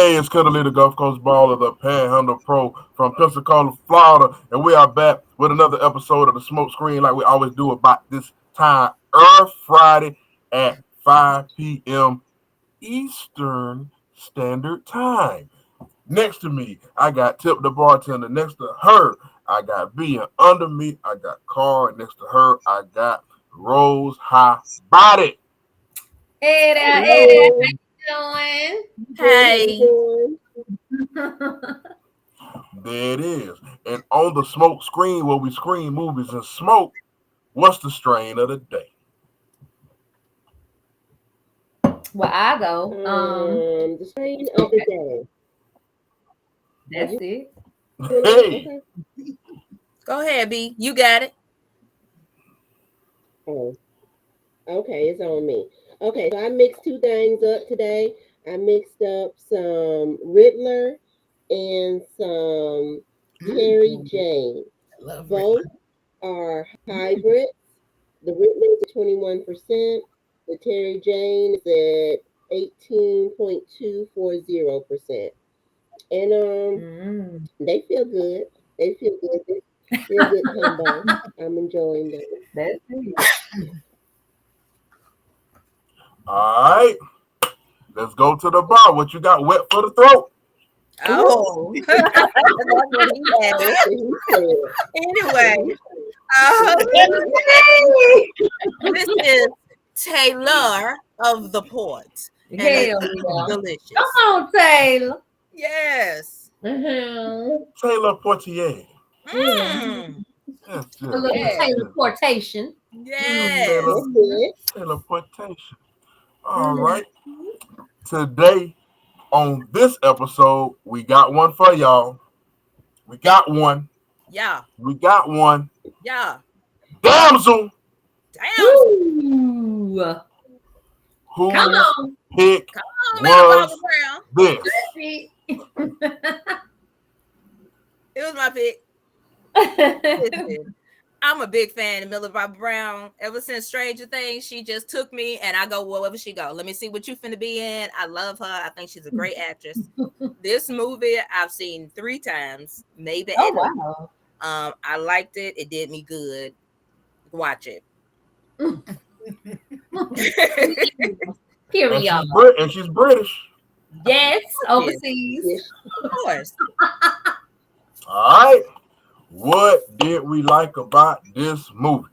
Hey, it's Cuddly, the Gulf Coast Baller, the Panhandle Pro from Pensacola, Florida, and we are back with another episode of the Smoke Screen, like we always do about this time, Friday at 5 p.m. Eastern Standard Time. Next to me, I got Tip the bartender. Next to her, I got B, and under me, I got Carl. And next to her, I got Rose High Body. Hey there, Hello. how you Hey. doing? There it is. And on the Smoke Screen, where we screen movies and smoke, what's the strain of the day? Well, I go. The strain of the day. That's it. Hey, Okay. Go ahead, B. You got it. Oh, okay. It's on me. Okay, so I mixed two things up today. I mixed up some Riddler and some Terry Jane. Love Both are hybrids. The Riddler is at 21%. The Terry Jane is at 18.240%. And Mm. they feel good. They feel good. They're a good combo. I'm enjoying them. That's it. all right. Let's go to the bar. What you got wet for the throat? Oh, that's what he had. That's what he said. Anyway, this is Taylor of the Port, and Hell it's yeah. delicious. Come on, Taylor. Yes. Mm-hmm. Taylor Portier. Mm. Yes, A yes, little yes, Yeah. yes. teleportation. Yes. Taylor, That's good. teleportation. All Mm. right. Today, on this episode, we got one for y'all. We got one. Yeah. We got one. Yeah. Damsel, Damn. Ooh. Come whose on. pick Come on, Millie Bobby was Brown. this? See? It was my pick. Listen, I'm a big fan of Millie Bobby Brown. Ever since Stranger Things, she just took me, and I go wherever she go. Let me see what you finna be in. I love her. I think she's a great actress. This movie I've seen 3 times, maybe Oh at least. wow. I liked it. It did me good. Watch it. And Period. she's British. Yes, Yes, overseas. Yes. of course. All right. What did we like about this movie?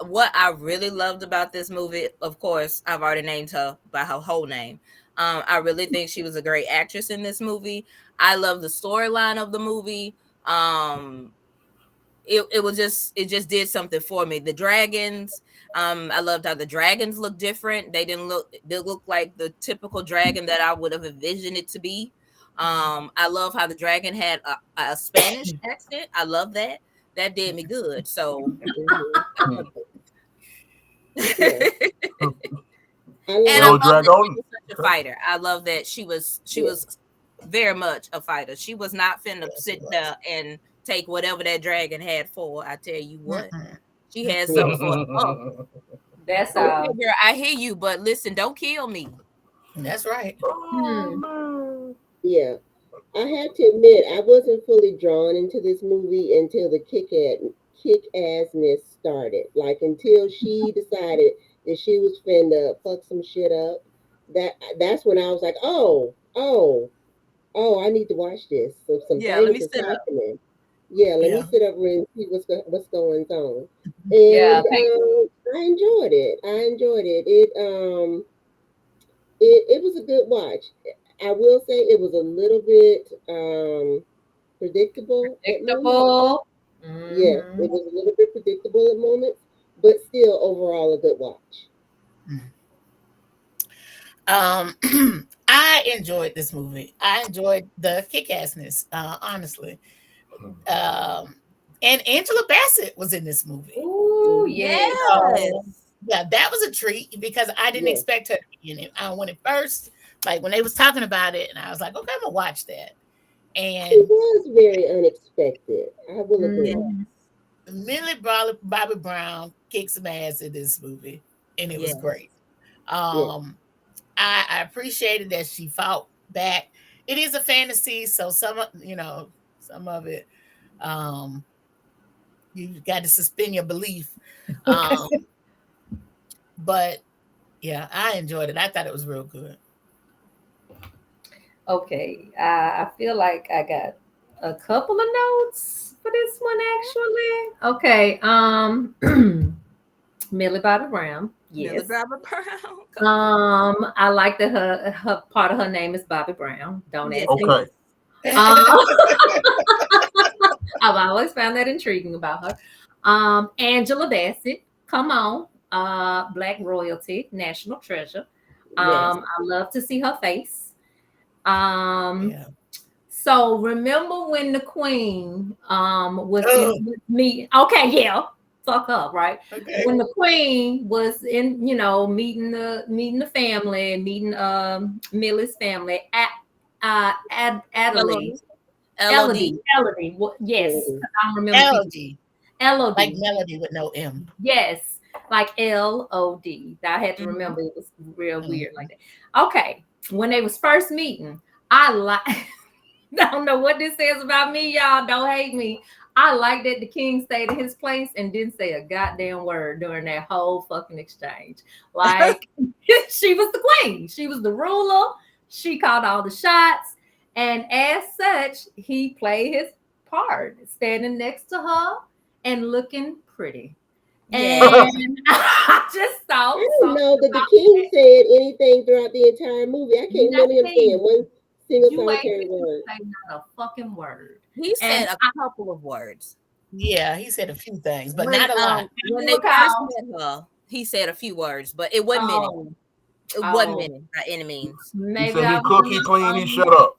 What I really loved about this movie, of course, I've already named her by her whole name. I really think she was a great actress in this movie. I love the storyline of the movie. Um, it just did something for me. The dragons, I loved how the dragons look different. They look like the typical dragon that I would have envisioned it to be. I love how the dragon had a Spanish accent. I love that. That did me good. So Hmm. Hmm. Yeah. I and It I like. was love drag that she on. was such a fighter. I love that she Yeah. was very much a fighter. She was not finna Yes, it sit was. there and take whatever that dragon had for. I tell you what, Mm-mm. she had Yeah. something for her. That's Okay, all. girl, I hear you, but listen, don't kill me. That's right. Oh Hmm. man. Yeah. I have to admit, I wasn't fully drawn into this movie until the kick assness started. Like until she decided that she was finna fuck some shit up. That's when I was like, oh, I need to watch this. So some Yeah, let things me is sit up. happening. Yeah, let me Yeah. sit up and see what's going on. Yeah. And Thank I enjoyed it. I enjoyed it. It was a good watch. I will say it was a little bit predictable at moments. predictable. Yes, Mm-hmm. it was a little bit predictable at moments, but still overall a good watch. Um, I enjoyed this movie. I enjoyed the kick-assness, honestly. Um, and Angela Bassett was in this movie. Ooh, Hmm. yes. So Yes. yeah, that was a treat because I didn't Yes. expect her to be in it. When it first, like when they was talking about it, and I was like, okay, I'm gonna watch that. She And was very unexpected. I will Yes. agree. Mm-hmm. Bobby Brown kicked some ass in this movie, and it was Yes. great. Yes. Um, I appreciated that she fought back. It is a fantasy, so some of it, um, you got to suspend your belief. Um, but yeah, I enjoyed it. I thought it was real good. Okay, I feel like I got a couple of notes for this one actually. Okay, Millie Bobby Brown. Millie Yes. Bobby Brown. I like that her part of her name is Bobby Brown. Don't Yes, ask me. Okay. Um, I've always found that intriguing about her. Angela Bassett, come on, Black royalty, national treasure. Yes. I love to see her face. Um, Yeah. so remember when the Queen was in Ugh, me? Okay, yeah, fuck up, right? okay. When the Queen was in, meeting the family, meeting Millie's family at Adelaide. Elodie. Elodie. Elodie. Yes, Mhm. I don't remember people. Melody, like Elodie. melody with no M. Yes, like LOD. I had to Mhm. remember it was real Mhm. weird like that. Okay, when they was first meeting, I like. I don't know what this says about me, y'all. Don't hate me. I like that the king stayed in his place and didn't say a goddamn word during that whole fucking exchange. Like she was the queen, she was the ruler, she called all the shots, and as such, he played his part, standing next to her and looking pretty. Yeah. And I just I thought don't something know that the about king said anything throughout the entire movie. I can't remember him saying nothing. one single You ain't solitary hear him word. say not a fucking word. He And said a couple of words. Yeah, he said a few things, but When not a lot. I when do they first recall. met her, he said a few words, but it wasn't many. Oh, It wasn't oh, many by any means. He maybe said I he was cook, a he little clean, he shut up.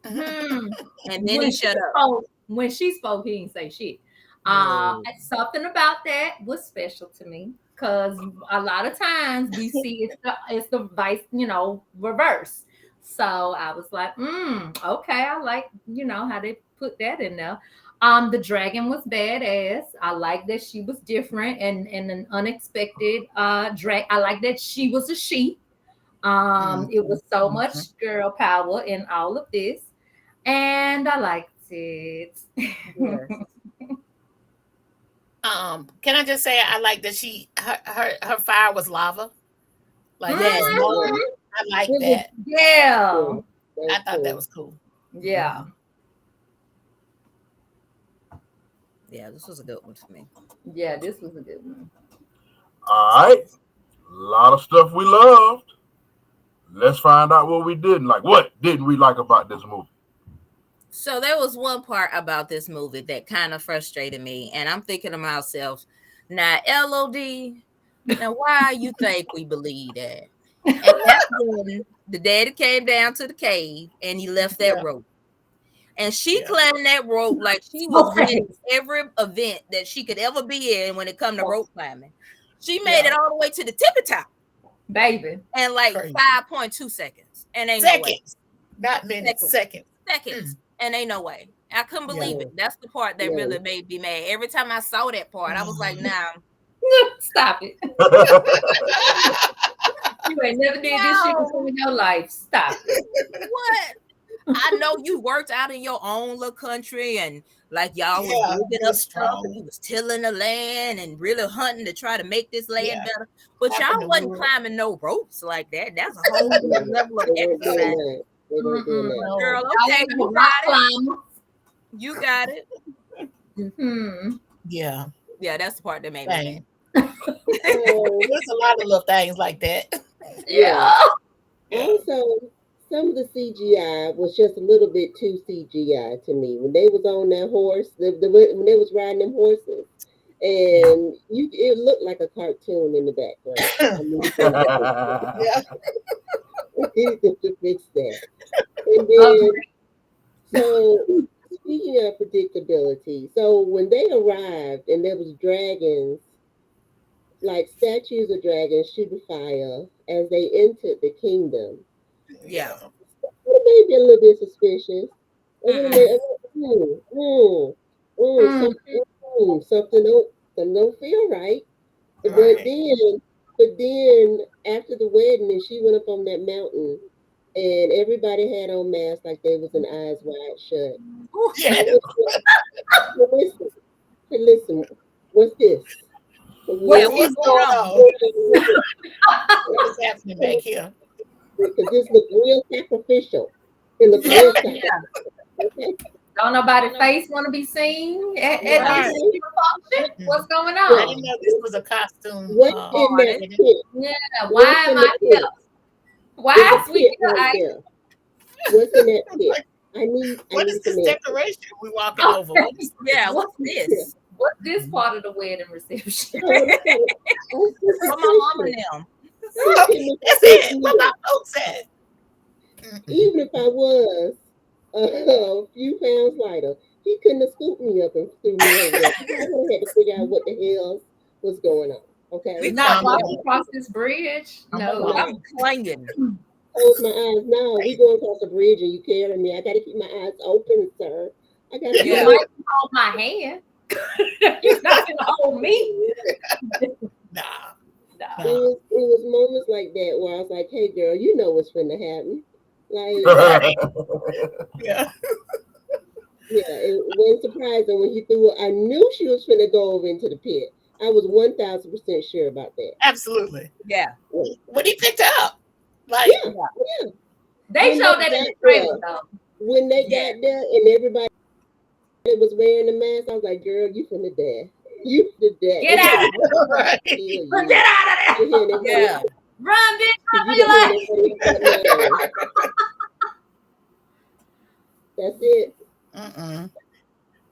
hmm. And then he shut up. When she spoke, he didn't say shit. No. Something about that was special to me because a lot of times we see it's the vice, reverse. So I was like, okay, I like how they put that in there. The dragon was badass. I like that she was different and an unexpected drag. I like that she was a she. Mhm, It was so mhm. much girl power in all of this, and I liked it. Yes. Can I just say I like that her fire was lava, like it Yes. was Yeah. molten. I like It was, that. yeah, Yeah, that I was thought that cool. was cool. yeah, Mhm. Yeah, this was a good one for me. yeah. This was a good one. All right. A lot of stuff we loved. Let's find out what we didn't like. What didn't we like about this movie? So there was one part about this movie that kind of frustrated me, and I'm thinking to myself, now LOD, now why you think we believe that? And that's when the daddy came down to the cave and he left that Yeah, rope. And she yeah. climbed that rope like she was Okay, winning every event that she could ever be in when it come to oh, rope climbing. She made Yeah, it all the way to the tippy top baby. in like crazy. 5.2 seconds. And ain't no way. Seconds, not minutes, Seconds. seconds. Seconds. Mm, And ain't no way. I couldn't yeah. believe No, it. That's the part that no. really made me mad. Every time I saw that part, I was like, Mhm. nah, Stop it. You ain't never did this shit no, before in your life. Stop it. what? I know you worked out in your own little country and like y'all was Yeah, digging you're up stuff and strong. you was tilling the land and really hunting to try to make this land Yeah, better. But y'all tapping the wasn't wood. climbing no ropes like that. That's a whole No, different level of they weren't doing exercise. that. They weren't doing Mm-mm. that. Girl, No. Y'all okay, ain't no you rock got it. climber. You got it. Hmm. Yeah, Yeah, that's the part that made me mad. dang. So, There's a lot of little things like that. yeah. Yeah. Yeah, Also, some of the CGI was just a little bit too CGI to me. When they was on that horse, when they was riding them horses, yeah. and it looked like a cartoon in the background. I need them to fix that. Yeah. I need them to fix that. And then, Agree. so speaking of predictability, so when they arrived and there was dragons, like statues of dragons shooting fire as they entered the kingdom, Yeah. Yeah. it made me a little bit suspicious. A little Mm-mm. bit, Mm. something, something don't feel right. But Right. then But then after the wedding, and she went up on that mountain, and everybody had on masks like they was in eyes wide shut. Yeah. I went, hey, listen, hey, listen, what's this? Yeah, What? What's what's going going on? on? What is happening back here? Because this look real sacrificial. It look Yeah. real Yeah. sacrificial. Okay. Don't nobody face want to be seen at this Right. Okay. function. What's going I What, didn't on? know this was a costume what's in that Party. wedding. pit? Yeah. What's Why am in I the here? pit? There's Why a is we pit here? right there. What's in that pit? Like, I what is need some this answers. decoration we walking over? What is Yeah, this? what's Yeah. this? What's this part of the wedding reception? I was kind of, I was For just my mama suspicious. and them. He Okay, couldn't that's escape it. What my me. folks said. Even if I was a few pounds lighter, he couldn't have scooped me up and threw me over there. I would have had to figure out what the hell was going on. We Okay. Not found walking out. across this bridge. I'm gonna No. walk. No. I'm clanging. Close my eyes. No, we going across the bridge and you carrying me. I got to keep my eyes open, sir. I got to You Yeah. look. might hold my hand. You're not gonna hold me. Nah, No. It nah. was moments like that where I was like, "Hey, girl, you know what's finna happen." Like, Right. Yeah. yeah, it wasn't surprising when he threw her. I knew she was finna go over into the pit. I was 1,000% sure about that. Absolutely. Yeah. When he picked her up, like, Yeah, yeah. They When they showed that in got the trailer there, though. when they Yeah. got there, and everybody was wearing the mask, I was like, "Girl, you finna die. You finna die. Get They out! finna right. kill Get you." out of You hearing there! everybody Yeah. else? Run, bitch! Cause Run you for your been hearing life! everybody else about mine. That's it. Mm-mm.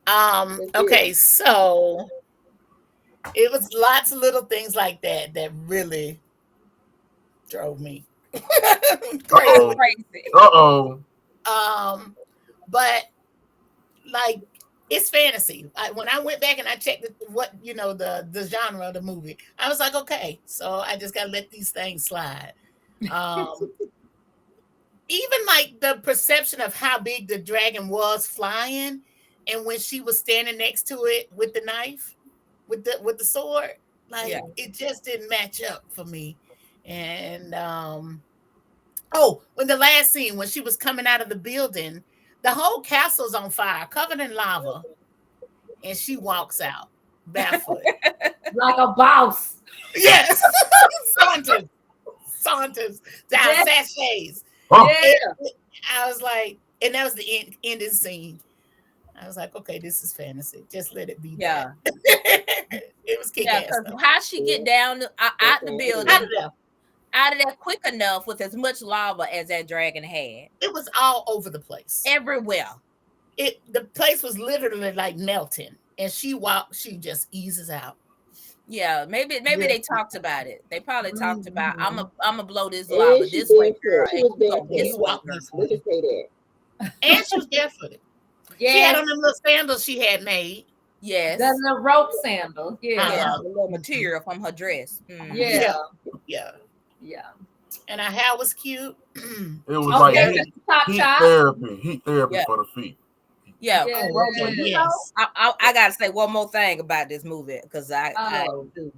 That's it. Okay, so it was lots of little things like that that really drove me crazy. Uh-oh. Crazy. Uh-oh. Um, but like it's fantasy. When I went back and I checked what the genre of the movie, I was like, okay, so I just gotta let these things slide. Um, even like the perception of how big the dragon was flying, and when she was standing next to it with the knife, with the sword, Yeah. like it just didn't match up for me. And oh, when the last scene when she was coming out of the building, the whole castle's on fire, covered in lava, and she walks out barefoot. Like a boss. Yes, saunters, saunters down Yeah. sachets. Huh? Yeah. And I was like, and that was the ending scene. I was like, okay, this is fantasy. Just let it be that. Yeah. It was kick Yeah. ass Because though. how she get down out the Out building, of there. out of there quick enough with as much lava as that dragon had. It was all over the place. Everywhere. The place was literally like melting. And she just eases out. Yeah, maybe Yeah. they talked about it. They probably talked about Mhm. I'm gonna blow this And lava she this way, girl, barefoot. She and was you go barefoot. this You way, walk girl. this Let's way. just say that. And she was barefooted. She had Yes. on them little sandals she had made. Yes. The little rope sandal. Yeah. Yeah, Uh-huh. the little material from her dress. Yeah. Yeah. Yeah. Yeah. And her hair was cute. It was She's like Okay, very heat, Mr. Top heat Chop. therapy. Heat therapy Yeah. for the feet. Yeah. Yeah. oh, okay, yes. I gotta say one more thing about this movie because I Oh. do.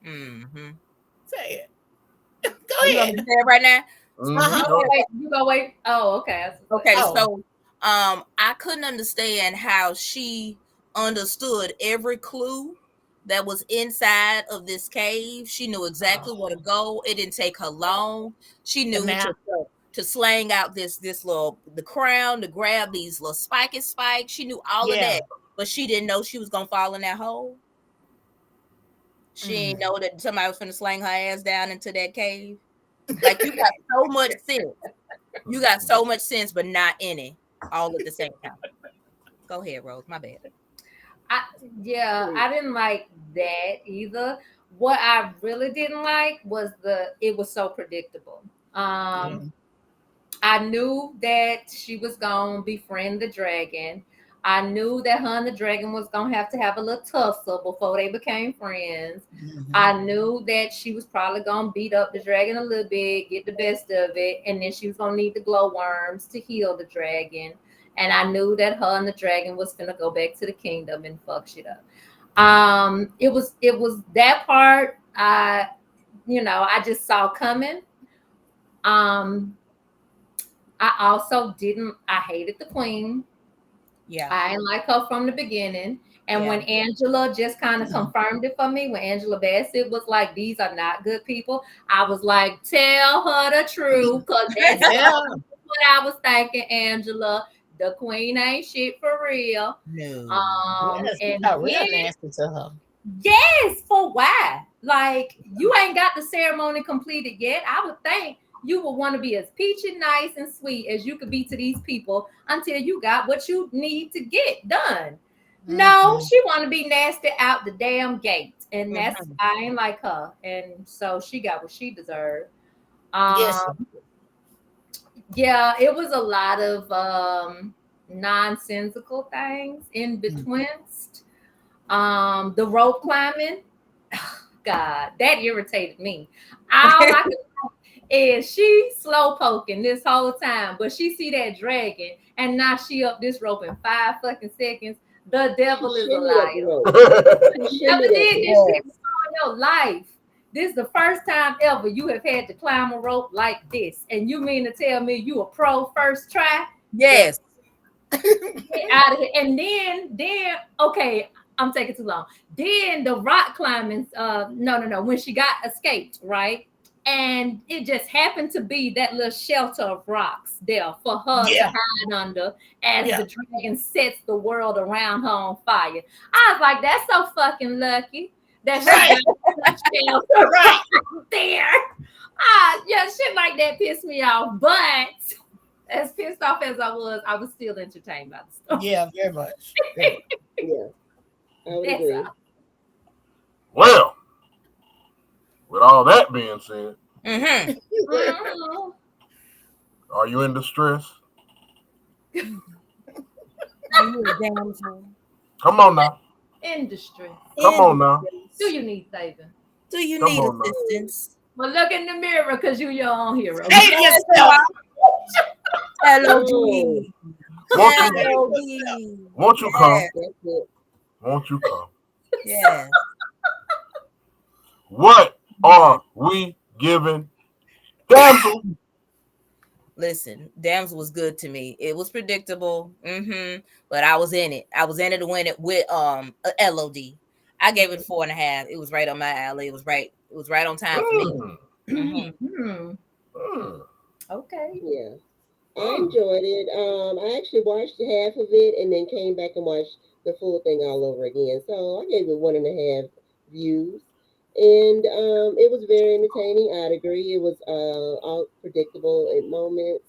Mm-hmm. Say it. You Go want me ahead. to say it right now? Mm-hmm. You Uh-huh. go wait. You go wait. Oh, okay. Okay, Oh. so I couldn't understand how she understood every clue that was inside of this cave. She knew exactly where to go. It didn't take her long. She The knew map. to slang out this little the crown to grab these little spiky spikes. She knew all of Yeah. that, but she didn't know she was gonna fall in that hole. She didn't know that somebody was gonna slang her ass down into that cave. Like you got so much sense. You got so much sense, but not any all at the same time. Go ahead, Rose. My bad. I didn't like that either. What I really didn't like was it was so predictable. Yeah. I knew that she was gonna befriend the dragon. I knew that her and the dragon was gonna have to have a little tussle before they became friends. Mhm. I knew that she was probably gonna beat up the dragon a little bit, get the best of it, and then she was gonna need the glowworms to heal the dragon. And I knew that her and the dragon was gonna go back to the kingdom and fuck shit up. It was that part. I just saw coming. Um, I also didn't. I hated the queen. Yeah. I didn't like her from the beginning. And Yeah. when Angela just kind of confirmed it for me, when Angela Bassett was like, "These are not good people," I was like, "Tell her the truth," because that's Yeah. what I was thinking. Angela, the queen ain't shit for real. No. Yes, he And got real then nasty to her. yes, for why? Like you ain't got the ceremony completed yet. I would think you would want to be as peachy nice and sweet as you could be to these people until you got what you need to get done. No, Mhm. she want to be nasty out the damn gate, and that's Mhm. I ain't like her, and so she got what she deserved. Yes. Um, yeah, it was a lot of nonsensical things in Mm. between. The rope climbing, God, that irritated me. All I could is she slow poking this whole time, but she see that dragon, and now she up this rope in 5 fucking seconds. The She devil is a shimmied up the liar. rope. She Never shimmied up did the this rope. shit before in your life. This is the first time ever you have had to climb a rope like this, and you mean to tell me you a pro first try? Girl, Yes. get out of here. And then, okay, I'm taking too long. Then the rock climbing, no. When she got escaped, right? And it just happened to be that little shelter of rocks there for her to Yeah. hide under as Yeah. the dragon sets the world around her on fire. I was like, that's so fucking lucky that she Right. got a shelter Right. there. Yeah, shit like that pissed me off. But as pissed off as I was still entertained by the story. Yeah, very much. Very much. Yeah, I would That's agree. all. Well, with all that being said, Mm-hmm. Mhm. are you in distress? Are you a damsel? Come on now. Industry. Come on now. Do you need saving? Do you Come need on now. assistance? Well, look in the mirror because you're your own hero. Save yourself. Oh, LOD. Won't you, LOD. won't you come? that's it. Won't you come? Yes. What are we giving Damsel? Listen, Damsel was good to me. It was predictable, but I was in it. I was in it to win it with a LOD. I gave it 4.5. It was right on my alley. It was right. It was right on time for me. Mm, Mhm. mm, Okay. Yeah, I mm. enjoyed it. I actually watched half of it and then came back and watched the full thing all over again. So I gave it 1.5 views, and it was very entertaining. I'd agree. It was all predictable at moments,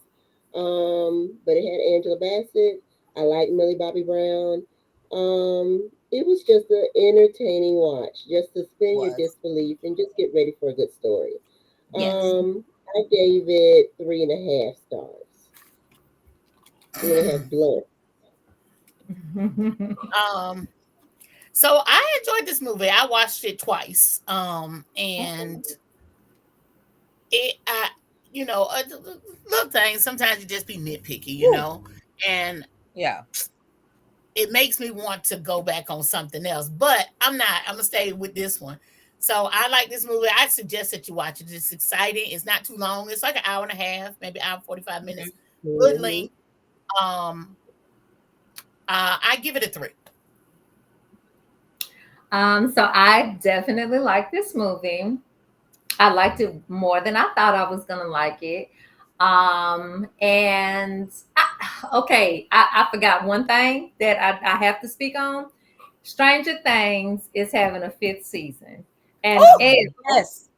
but it had Angela Bassett. I like Millie Bobby Brown. It was just an entertaining watch. Just suspend your Was. disbelief and just get ready for a good story. Yes. I gave it 3.5 stars. 3.5 blunt. Um, so I enjoyed this movie. I watched it twice. And it, I, little things. Sometimes you just be nitpicky, and Yeah. it makes me want to go back on something else. But I'm not. I'm gonna stay with this one. So I like this movie. I suggest that you watch it. It's exciting. It's not too long. It's like an hour and a half, maybe hour and 45 minutes. Good Hmm. length. Um, I give it a 3. So I definitely like this movie. I liked it more than I thought I was gonna like it. Okay, I forgot one thing that I have to speak on. Stranger Things is having a fifth season, and Oh, Elle, yes.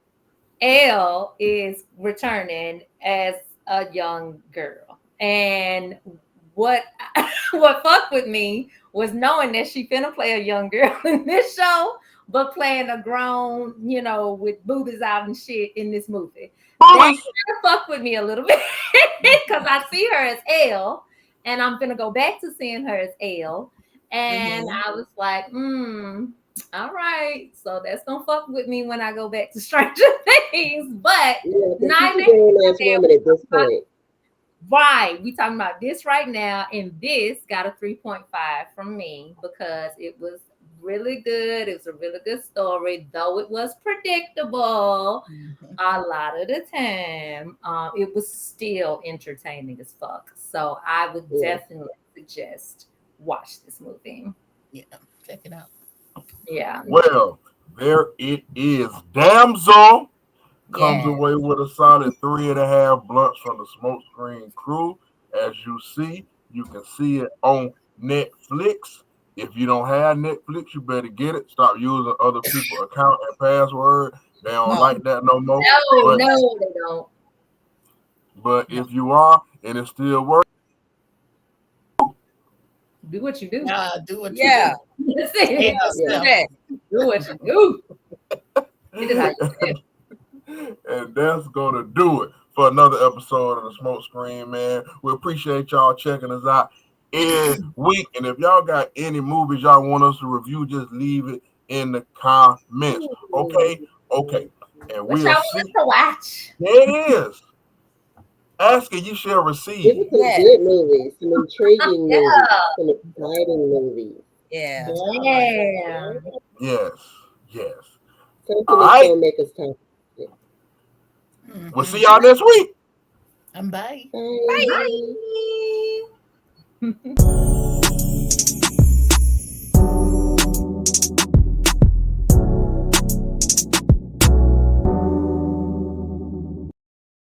Elle is returning as a young girl. And what what fucked with me was knowing that she finna play a young girl in this show, but playing a grown, with boobies out and shit in this movie. That kind Boobies. of fucked with me a little bit because I see her as Elle, and I'm gonna go back to seeing her as Elle, and Mhm. I was like, all right, so that's gonna fuck with me when I go back to Stranger Things, but Yeah, because she's neither a grown here ass nor woman at this there. point. Right. We talking about this right now, and this got a 3.5 from me because it was really good. It was a really good story, though it was predictable a lot of the time. It was still entertaining as fuck. So I would Yeah. definitely suggest watch this movie. Yeah, check it out. Yeah. Well, there it is. Damsel comes Yeah. away with a solid 3.5 blunts from the Smoke Screen crew. As you see, you can see it on Netflix. If you don't have Netflix, you better get it. Stop using other people's account and password. They don't No, like that no more. No, But no, they don't. no. if you are and it still works, Do what you do. Do what you Yeah. do. That's Stay it. Do yourself. that. Do what you do. It is how you feel. and that's gonna do it for another episode of the Smoke Screen, man. We appreciate y'all checking us out every week. And if y'all got any movies y'all want us to review, just leave it in the comments. Okay, okay. And What y'all we'll want see. us to watch? There it is. Ask and you shall Give receive. us some Yeah. good movies, some intriguing Yeah. movies, some exciting movies. Yeah. That's what I like. Yeah. Yes, yes. Something All that's right. gonna make us talk. We'll Mhm. see y'all next week. I'm bye. Bye. Bye.